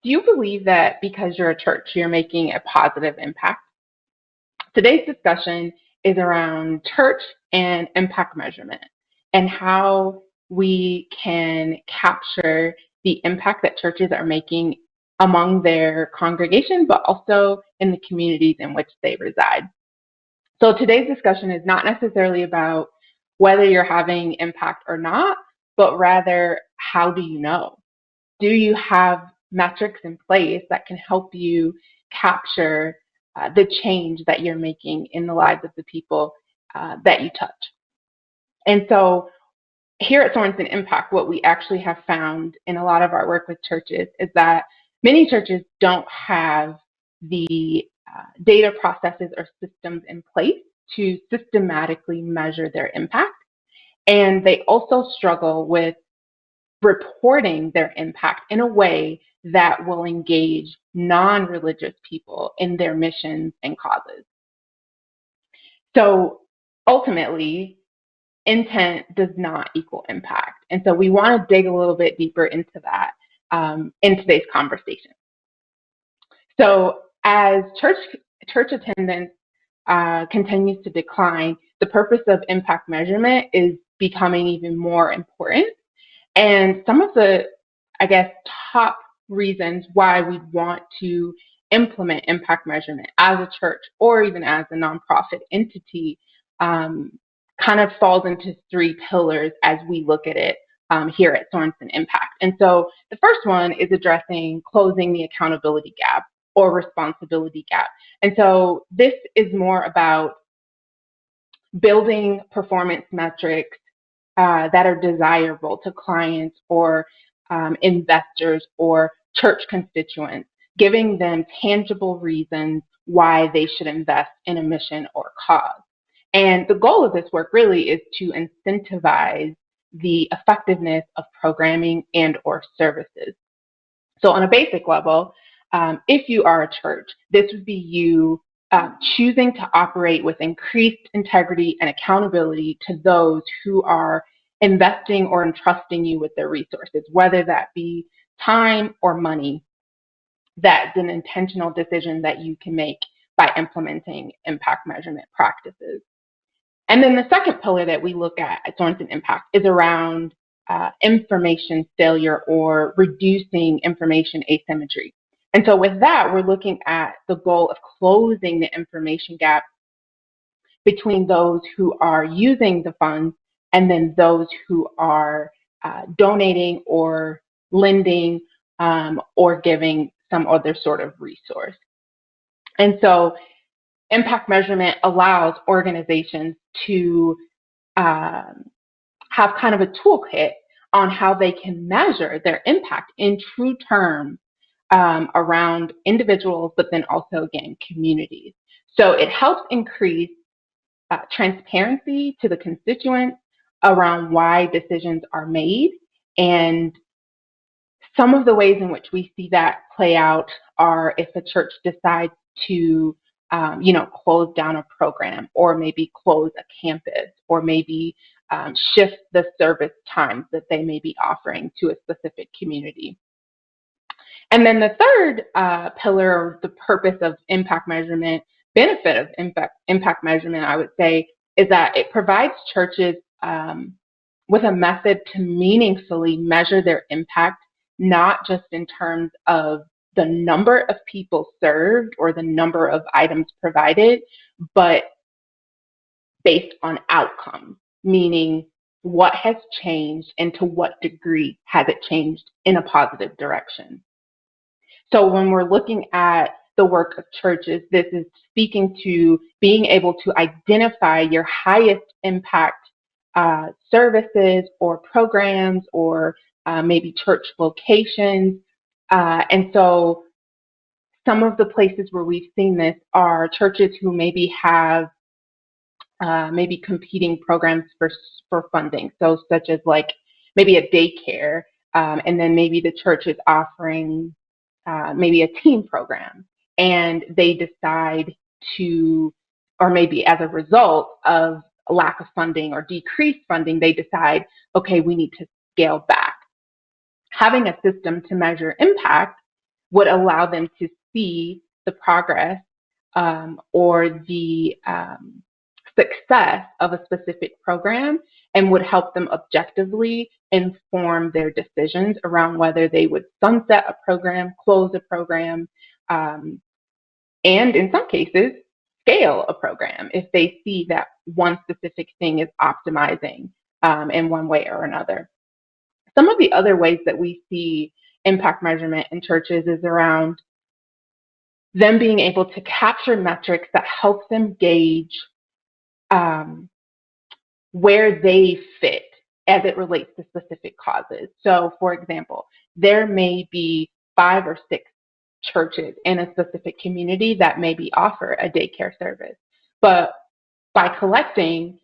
Do you believe that because you're a church, you're making a positive impact? Today's discussion is around church and impact measurement and how we can capture the impact that churches are making among their congregation, but also in the communities in which they reside. So today's discussion is not necessarily about whether you're having impact or not, but rather, how do you know? Do you have metrics in place that can help you capture the change that you're making in the lives of the people that you touch? And so here at Sorenson Impact, what we actually have found in a lot of our work with churches is that many churches don't have the data processes or systems in place to systematically measure their impact. And they also struggle with reporting their impact in a way that will engage non-religious people in their missions and causes. So ultimately, intent does not equal impact. And so we want to dig a little bit deeper into that in today's conversation. So as church attendance continues to decline, the purpose of impact measurement is becoming even more important. And some of the, top reasons why we want to implement impact measurement as a church or even as a nonprofit entity kind of falls into three pillars as we look at it here at Sorenson Impact. And so the first one is addressing closing the accountability gap or responsibility gap. And so this is more about building performance metrics that are desirable to clients or investors or church constituents, giving them tangible reasons why they should invest in a mission or cause. And the goal of this work really is to incentivize the effectiveness of programming and or services. So on a basic level, if you are a church, this would be you choosing to operate with increased integrity and accountability to those who are investing or entrusting you with their resources, whether that be time or money. That's an intentional decision that you can make by implementing impact measurement practices. And then the second pillar that we look at Sorenson Impact is around information failure or reducing information asymmetry. And so with that, we're looking at the goal of closing the information gap between those who are using the funds and then those who are donating or lending or giving some other sort of resource. And so impact measurement allows organizations to have kind of a toolkit on how they can measure their impact in true terms around individuals, but then also, again, communities. So it helps increase transparency to the constituents around why decisions are made. And some of the ways in which we see that play out are if a church decides to close down a program, or maybe close a campus, or maybe shift the service times that they may be offering to a specific community. And then the third pillar, the purpose of impact measurement, benefit of impact measurement, I would say, is that it provides churches with a method to meaningfully measure their impact, not just in terms of the number of people served or the number of items provided, but based on outcomes, meaning what has changed and to what degree has it changed in a positive direction. So when we're looking at the work of churches, this is speaking to being able to identify your highest impact services or programs or maybe church locations. And so some of the places where we've seen this are churches who maybe have maybe competing programs for funding. So such as like maybe a daycare, and then maybe the church is offering maybe a teen program, and they decide to, or maybe as a result of a lack of funding or decreased funding, they decide, okay, we need to scale back. Having a system to measure impact would allow them to see the progress or the success of a specific program and would help them objectively inform their decisions around whether they would sunset a program, close a program, and in some cases, scale a program if they see that one specific thing is optimizing in one way or another. Some of the other ways that we see impact measurement in churches is around them being able to capture metrics that help them gauge where they fit as it relates to specific causes. So, for example, there may be 5 or 6 churches in a specific community that maybe offer a daycare service. But by collecting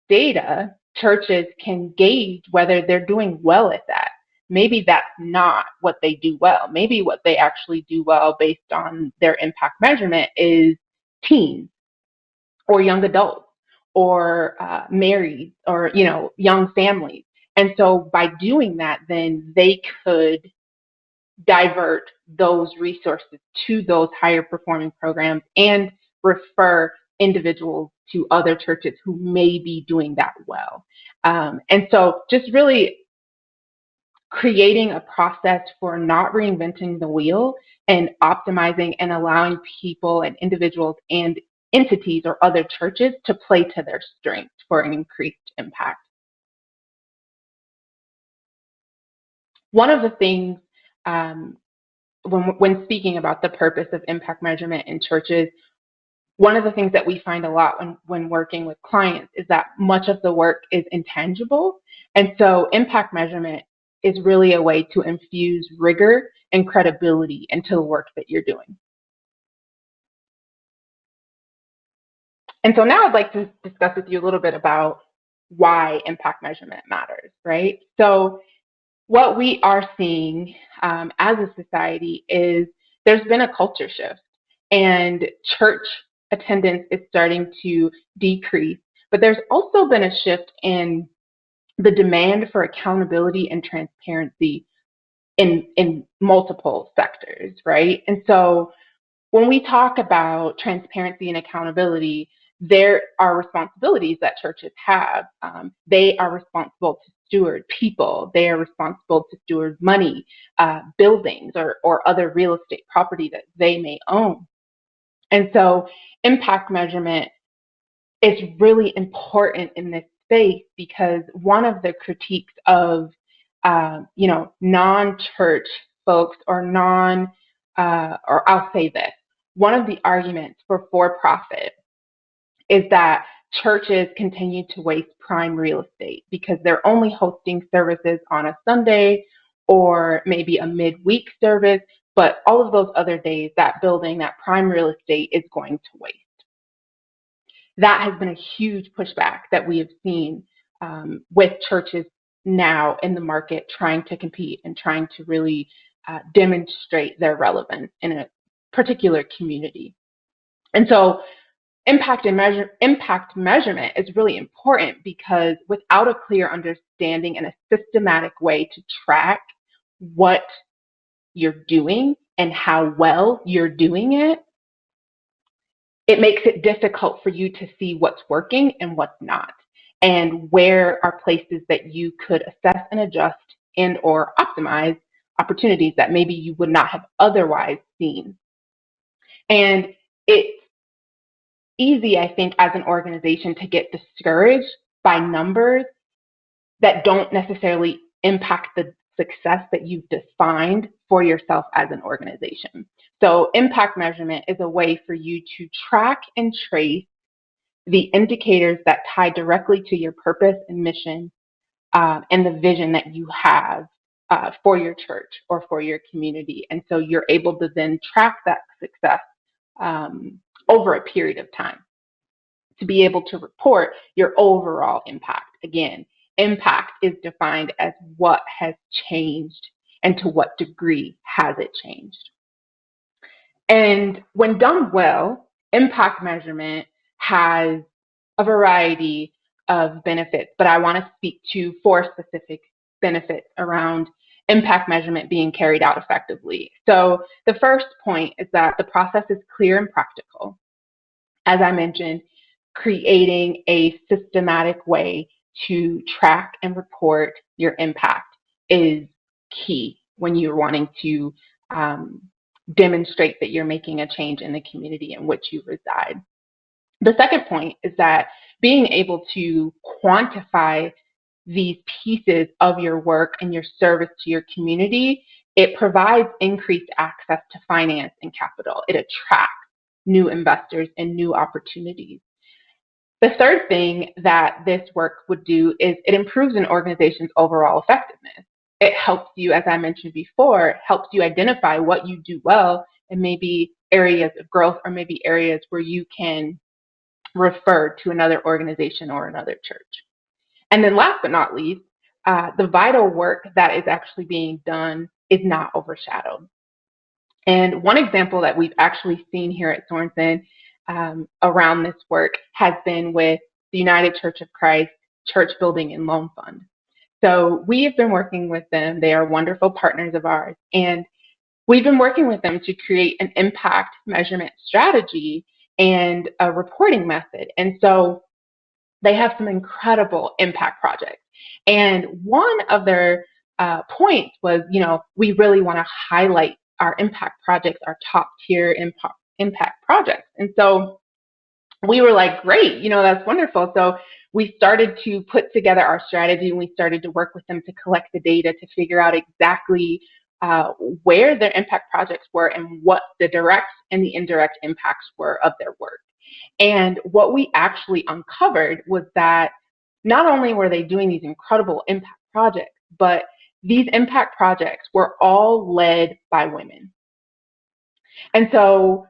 data, churches can gauge whether they're doing well at that. Maybe that's not what they do well. Maybe what they actually do well based on their impact measurement is teens or young adults or married or, young families. And so by doing that, then they could divert those resources to those higher performing programs and refer individuals to other churches who may be doing that well. And so just really creating a process for not reinventing the wheel and optimizing and allowing people and individuals and entities or other churches to play to their strengths for an increased impact. One of the things when speaking about the purpose of impact measurement in churches, one of the things that we find a lot when working with clients is that much of the work is intangible. And so impact measurement is really a way to infuse rigor and credibility into the work that you're doing. And so now I'd like to discuss with you a little bit about why impact measurement matters, right? So what we are seeing as a society is there's been a culture shift, and church attendance is starting to decrease. But there's also been a shift in the demand for accountability and transparency in multiple sectors, right? And so when we talk about transparency and accountability, there are responsibilities that churches have. They are responsible to steward people. They are responsible to steward money, buildings, or other real estate property that they may own. And so impact measurement is really important in this space because one of the critiques of non-church folks or or I'll say this, one of the arguments for profit is that churches continue to waste prime real estate because they're only hosting services on a Sunday or maybe a midweek service, but all of those other days, that building, that prime real estate is going to waste. That has been a huge pushback that we have seen with churches now in the market trying to compete and trying to really demonstrate their relevance in a particular community. And so impact measurement is really important because without a clear understanding and a systematic way to track what you're doing and how well you're doing it, it makes it difficult for you to see what's working and what's not, and where are places that you could assess and adjust and or optimize opportunities that maybe you would not have otherwise seen. And it's easy, I think, as an organization to get discouraged by numbers that don't necessarily impact the success that you've defined for yourself as an organization. So impact measurement is a way for you to track and trace the indicators that tie directly to your purpose and mission and the vision that you have for your church or for your community. And so you're able to then track that success over a period of time to be able to report your overall impact. Again, impact is defined as what has changed and to what degree has it changed. And when done well, impact measurement has a variety of benefits, but I want to speak to 4 specific benefits around impact measurement being carried out effectively. So the first point is that the process is clear and practical. As I mentioned, creating a systematic way to track and report your impact is key when you're wanting to demonstrate that you're making a change in the community in which you reside. The second point is that being able to quantify these pieces of your work and your service to your community, it provides increased access to finance and capital. It attracts new investors and new opportunities. The third thing that this work would do is it improves an organization's overall effectiveness. It helps you, as I mentioned before, helps you identify what you do well and maybe areas of growth or maybe areas where you can refer to another organization or another church. And then last but not least, the vital work that is actually being done is not overshadowed. And one example that we've actually seen here at Sorenson around this work has been with the United Church of Christ Church Building and Loan Fund. So we have been working with them. They are wonderful partners of ours. And we've been working with them to create an impact measurement strategy and a reporting method. And so they have some incredible impact projects. And one of their points was, we really want to highlight our impact projects, our top tier impact projects. And so we were like, great, that's wonderful. So we started to put together our strategy and we started to work with them to collect the data to figure out exactly where their impact projects were and what the direct and the indirect impacts were of their work. And what we actually uncovered was that not only were they doing these incredible impact projects, but these impact projects were all led by women. And so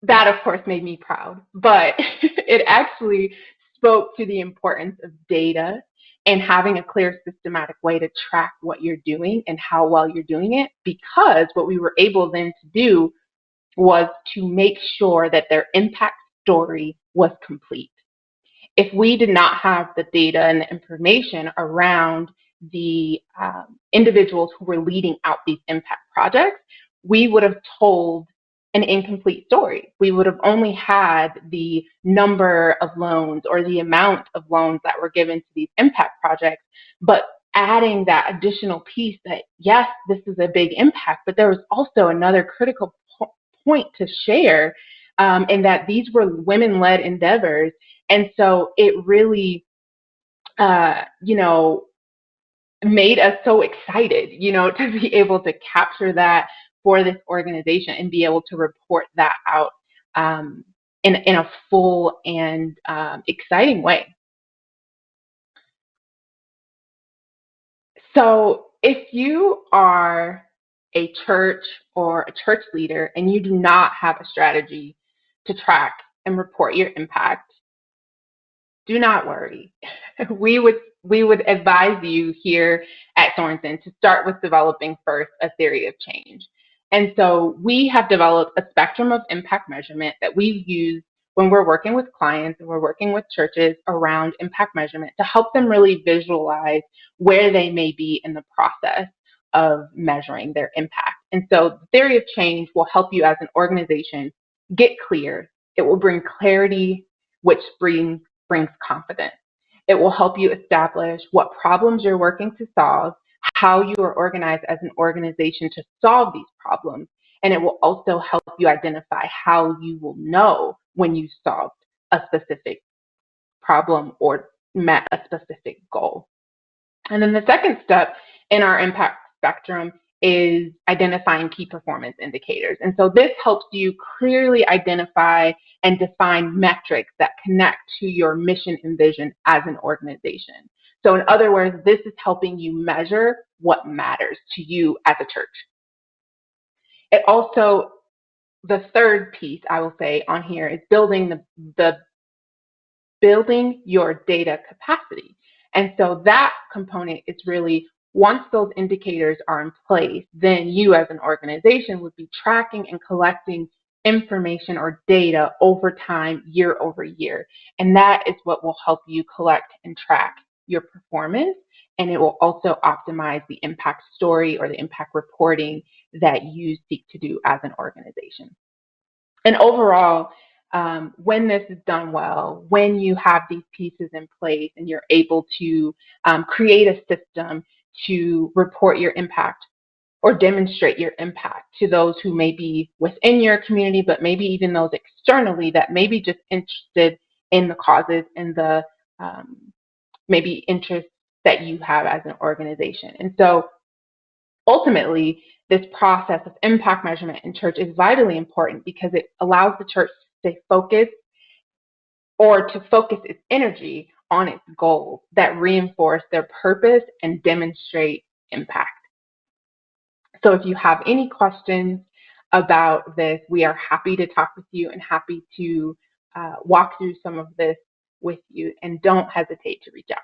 that, of course, made me proud, but it actually spoke to the importance of data and having a clear, systematic way to track what you're doing and how well you're doing it, because what we were able then to do was to make sure that their impact story was complete. If we did not have the data and the information around the individuals who were leading out these impact projects, we would have told an incomplete story. We would have only had the number of loans or the amount of loans that were given to these impact projects, but adding that additional piece that, yes, this is a big impact, but there was also another critical point to share, in that these were women-led endeavors. And so it really, made us so excited, to be able to capture that for this organization and be able to report that out in a full and exciting way. So if you are a church or a church leader and you do not have a strategy to track and report your impact, do not worry. We would advise you here at Sorenson to start with developing first a theory of change. And so we have developed a spectrum of impact measurement that we use when we're working with clients and we're working with churches around impact measurement to help them really visualize where they may be in the process of measuring their impact. And so the theory of change will help you as an organization get clear. It will bring clarity, which brings confidence. It will help you establish what problems you're working to solve, how you are organized as an organization to solve these problems, and it will also help you identify how you will know when you solved a specific problem or met a specific goal. And then the second step in our impact spectrum is identifying key performance indicators. And so this helps you clearly identify and define metrics that connect to your mission and vision as an organization. So in other words, this is helping you measure what matters to you as a church. It also, the third piece I will say on here is building building your data capacity. And so that component is really, once those indicators are in place, then you as an organization would be tracking and collecting information or data over time, year over year. And that is what will help you collect and track your performance, and it will also optimize the impact story or the impact reporting that you seek to do as an organization. And overall, when this is done well, when you have these pieces in place and you're able to create a system to report your impact or demonstrate your impact to those who may be within your community, but maybe even those externally that may be just interested in the causes and the maybe interests that you have as an organization. And so ultimately, this process of impact measurement in church is vitally important because it allows the church to stay focused or to focus its energy on its goals that reinforce their purpose and demonstrate impact. So if you have any questions about this, we are happy to talk with you and happy to walk through some of this with you, and don't hesitate to reach out.